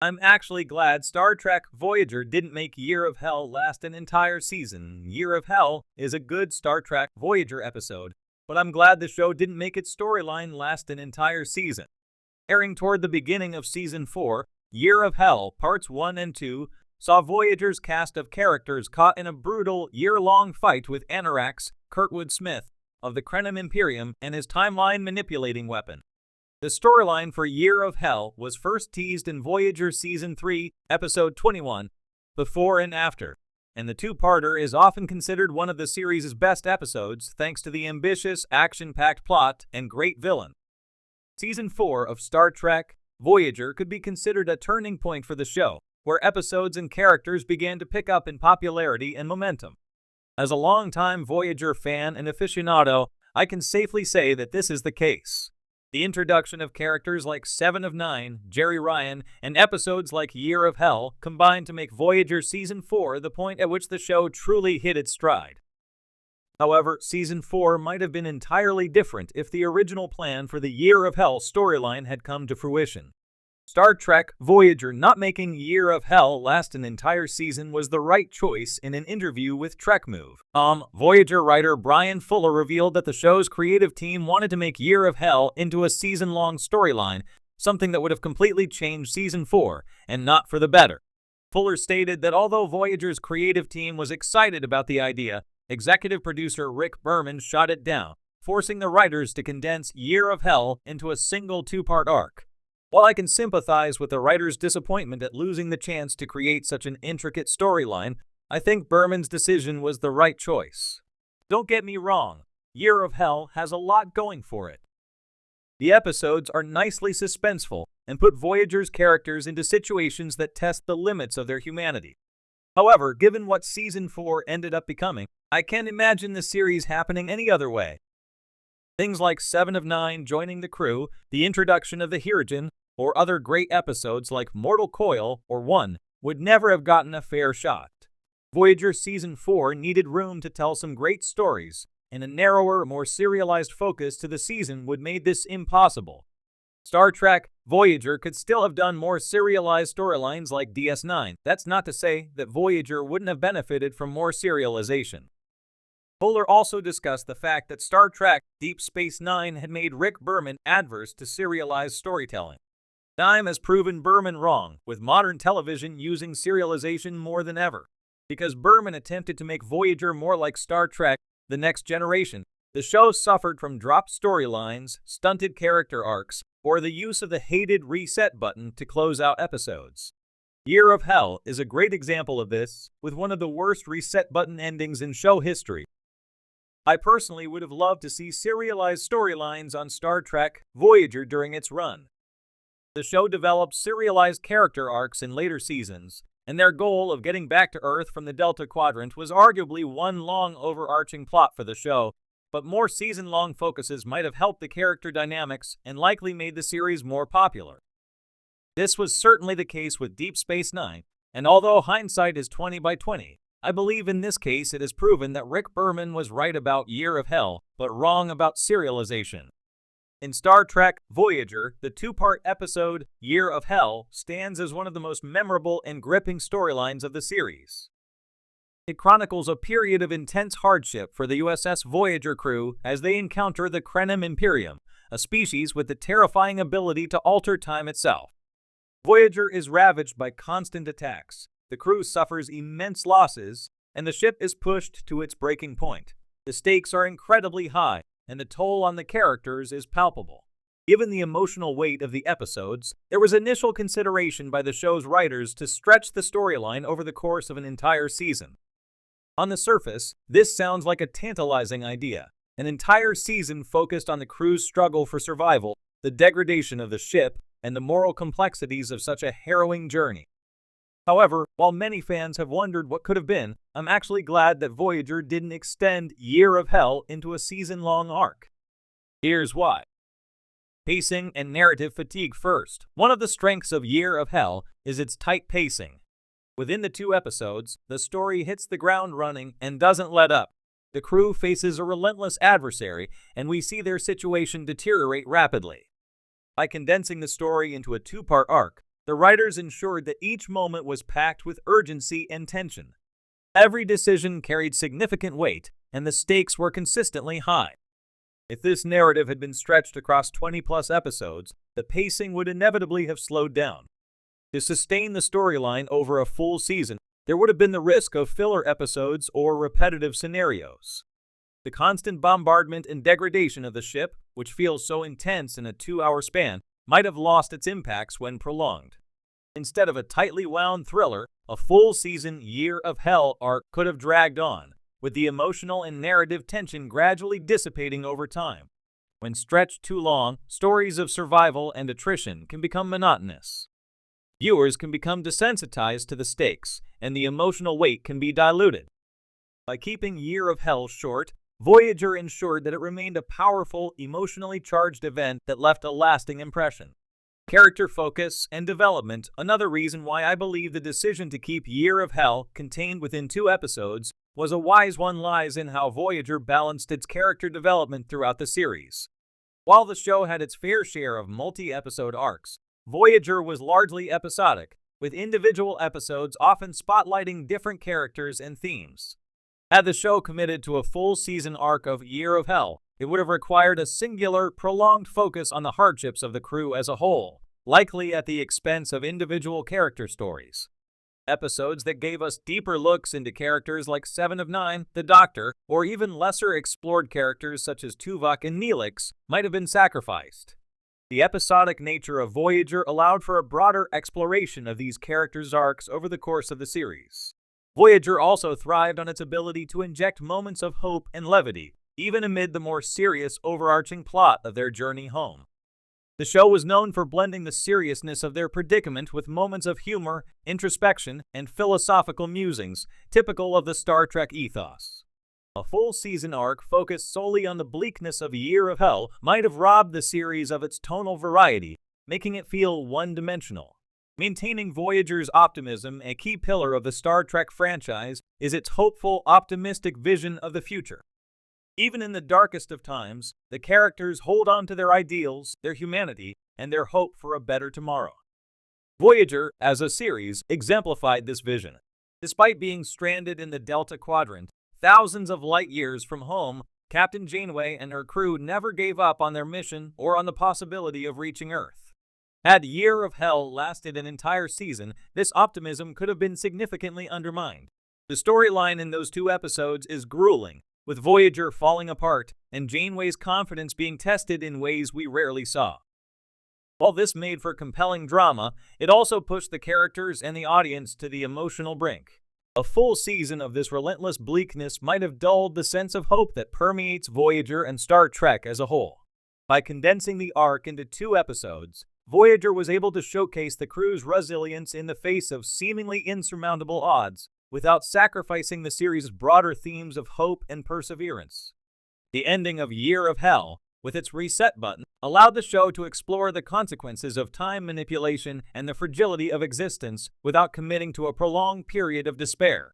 I'm actually glad Star Trek Voyager didn't make Year of Hell last an entire season. Year of Hell is a good Star Trek Voyager episode, but I'm glad the show didn't make its storyline last an entire season. Airing toward the beginning of Season 4, Year of Hell Parts 1 and 2 saw Voyager's cast of characters caught in a brutal, year-long fight with Anarax, Kurtwood Smith, of the Krenim Imperium and his timeline-manipulating weapon. The storyline for Year of Hell was first teased in Voyager Season 3, Episode 21, Before and After, and the two-parter is often considered one of the series' best episodes thanks to the ambitious, action-packed plot and great villain. Season 4 of Star Trek Voyager could be considered a turning point for the show, where episodes and characters began to pick up in popularity and momentum. As a longtime Voyager fan and aficionado, I can safely say that this is the case. The introduction of characters like 7 of 9, Jerry Ryan, and episodes like Year of Hell combined to make Voyager Season 4 the point at which the show truly hit its stride. However, Season 4 might have been entirely different if the original plan for the Year of Hell storyline had come to fruition. Star Trek Voyager not making Year of Hell last an entire season was the right choice in an interview with TrekMove. Voyager writer Brian Fuller revealed that the show's creative team wanted to make Year of Hell into a season-long storyline, something that would have completely changed Season 4, and not for the better. Fuller stated that although Voyager's creative team was excited about the idea, executive producer Rick Berman shot it down, forcing the writers to condense Year of Hell into a single two-part arc. While I can sympathize with the writer's disappointment at losing the chance to create such an intricate storyline, I think Berman's decision was the right choice. Don't get me wrong, Year of Hell has a lot going for it. The episodes are nicely suspenseful and put Voyager's characters into situations that test the limits of their humanity. However, given what Season 4 ended up becoming, I can't imagine the series happening any other way. Things like 7 of 9 joining the crew, the introduction of the Hirogen, or other great episodes like Mortal Coil or 1 would never have gotten a fair shot. Voyager Season 4 needed room to tell some great stories, and a narrower, more serialized focus to the season would make this impossible. Star Trek Voyager could still have done more serialized storylines like DS9. That's not to say that Voyager wouldn't have benefited from more serialization. Fuller also discussed the fact that Star Trek Deep Space Nine had made Rick Berman adverse to serialized storytelling. Time has proven Berman wrong, with modern television using serialization more than ever. Because Berman attempted to make Voyager more like Star Trek The Next Generation, the show suffered from dropped storylines, stunted character arcs, or the use of the hated reset button to close out episodes. Year of Hell is a great example of this, with one of the worst reset button endings in show history. I personally would have loved to see serialized storylines on Star Trek Voyager during its run. The show developed serialized character arcs in later seasons, and their goal of getting back to Earth from the Delta Quadrant was arguably one long overarching plot for the show, but more season-long focuses might have helped the character dynamics and likely made the series more popular. This was certainly the case with Deep Space Nine, and although hindsight is 20/20, I believe in this case it is proven that Rick Berman was right about Year of Hell, but wrong about serialization. In Star Trek Voyager, the two-part episode Year of Hell stands as one of the most memorable and gripping storylines of the series. It chronicles a period of intense hardship for the USS Voyager crew as they encounter the Krenim Imperium, a species with the terrifying ability to alter time itself. Voyager is ravaged by constant attacks. The crew suffers immense losses, and the ship is pushed to its breaking point. The stakes are incredibly high, and the toll on the characters is palpable. Given the emotional weight of the episodes, there was initial consideration by the show's writers to stretch the storyline over the course of an entire season. On the surface, this sounds like a tantalizing idea. An entire season focused on the crew's struggle for survival, the degradation of the ship, and the moral complexities of such a harrowing journey. However, while many fans have wondered what could have been, I'm actually glad that Voyager didn't extend Year of Hell into a season-long arc. Here's why. Pacing and narrative fatigue first. One of the strengths of Year of Hell is its tight pacing. Within the 2 episodes, the story hits the ground running and doesn't let up. The crew faces a relentless adversary, and we see their situation deteriorate rapidly. By condensing the story into a 2-part arc, the writers ensured that each moment was packed with urgency and tension. Every decision carried significant weight, and the stakes were consistently high. If this narrative had been stretched across 20-plus episodes, the pacing would inevitably have slowed down. To sustain the storyline over a full season, there would have been the risk of filler episodes or repetitive scenarios. The constant bombardment and degradation of the ship, which feels so intense in a 2-hour span, might have lost its impacts when prolonged. Instead of a tightly wound thriller, a full-season Year of Hell arc could have dragged on, with the emotional and narrative tension gradually dissipating over time. When stretched too long, stories of survival and attrition can become monotonous. Viewers can become desensitized to the stakes, and the emotional weight can be diluted. By keeping Year of Hell short, Voyager ensured that it remained a powerful, emotionally charged event that left a lasting impression. Character focus and development. Another reason why I believe the decision to keep Year of Hell contained within 2 episodes was a wise one lies in how Voyager balanced its character development throughout the series. While the show had its fair share of multi-episode arcs, Voyager was largely episodic, with individual episodes often spotlighting different characters and themes. Had the show committed to a full season arc of Year of Hell, it would have required a singular, prolonged focus on the hardships of the crew as a whole, likely at the expense of individual character stories. Episodes that gave us deeper looks into characters like 7 of 9, the Doctor, or even lesser explored characters such as Tuvok and Neelix might have been sacrificed. The episodic nature of Voyager allowed for a broader exploration of these characters' arcs over the course of the series. Voyager also thrived on its ability to inject moments of hope and levity, even amid the more serious overarching plot of their journey home. The show was known for blending the seriousness of their predicament with moments of humor, introspection, and philosophical musings, typical of the Star Trek ethos. A full season arc focused solely on the bleakness of Year of Hell might have robbed the series of its tonal variety, making it feel one-dimensional. Maintaining Voyager's optimism, a key pillar of the Star Trek franchise, is its hopeful, optimistic vision of the future. Even in the darkest of times, the characters hold on to their ideals, their humanity, and their hope for a better tomorrow. Voyager, as a series, exemplified this vision. Despite being stranded in the Delta Quadrant, thousands of light years from home, Captain Janeway and her crew never gave up on their mission or on the possibility of reaching Earth. Had Year of Hell lasted an entire season, this optimism could have been significantly undermined. The storyline in those 2 episodes is grueling, with Voyager falling apart and Janeway's confidence being tested in ways we rarely saw. While this made for compelling drama, it also pushed the characters and the audience to the emotional brink. A full season of this relentless bleakness might have dulled the sense of hope that permeates Voyager and Star Trek as a whole. By condensing the arc into 2 episodes, Voyager was able to showcase the crew's resilience in the face of seemingly insurmountable odds, without sacrificing the series' broader themes of hope and perseverance. The ending of Year of Hell, with its reset button, allowed the show to explore the consequences of time manipulation and the fragility of existence without committing to a prolonged period of despair.